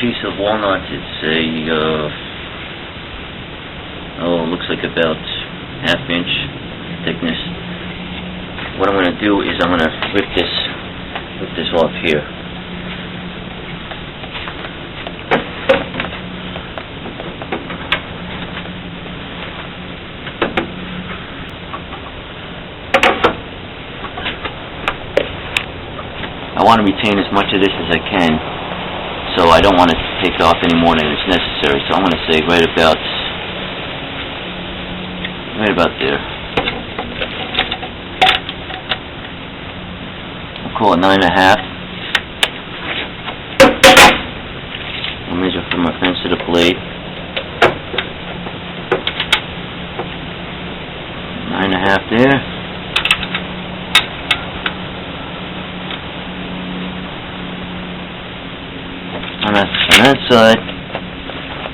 piece of walnuts. It's a, it looks like about half-inch thickness. What I'm going to do is I'm going to rip this off here. I want to retain as much of this as I can, so I don't want to take off any more than is necessary. So I'm going to say right about there. I'll call it 9.5. I'll measure from my fence to the blade. 9.5 there. On that side,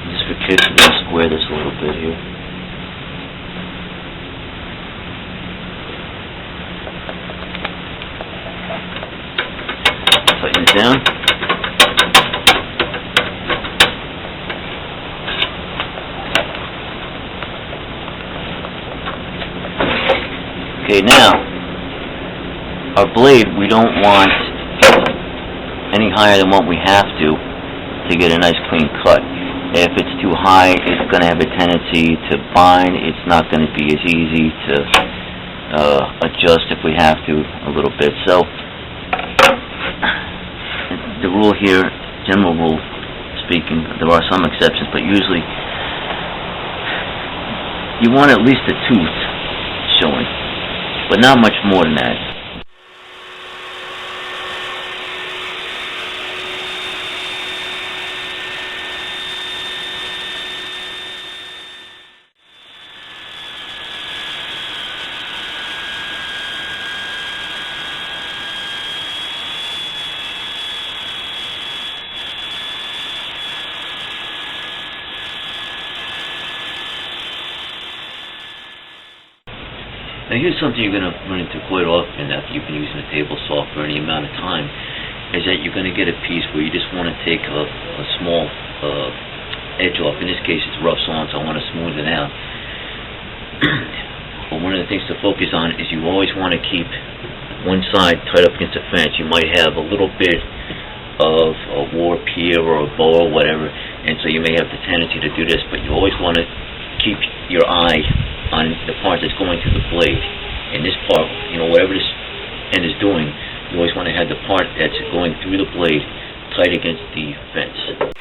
just for kicks, I'm going to square this a little bit here. Tighten it down. Okay, now, our blade, we don't want any higher than what we have to get a nice clean cut. If it's too high, it's going to have a tendency to bind. It's not going to be as easy to adjust if we have to a little bit. So the rule here, general rule speaking, there are some exceptions, but usually you want at least a tooth showing, but not much more than that. Now here's something you're going to run into quite often after you've been using a table saw for any amount of time, is that you're going to get a piece where you just want to take a small edge off. In this case it's rough sawn, so I want to smooth it out. But one of the things to focus on is you always want to keep one side tight up against the fence. You might have a little bit of a warp here or a bow or whatever, and so you may have the tendency to do this, but you always want to keep your eye on the part that's going to the blade. In this part, whatever this end is doing, you always want to have the part that's going through the blade tight against the fence.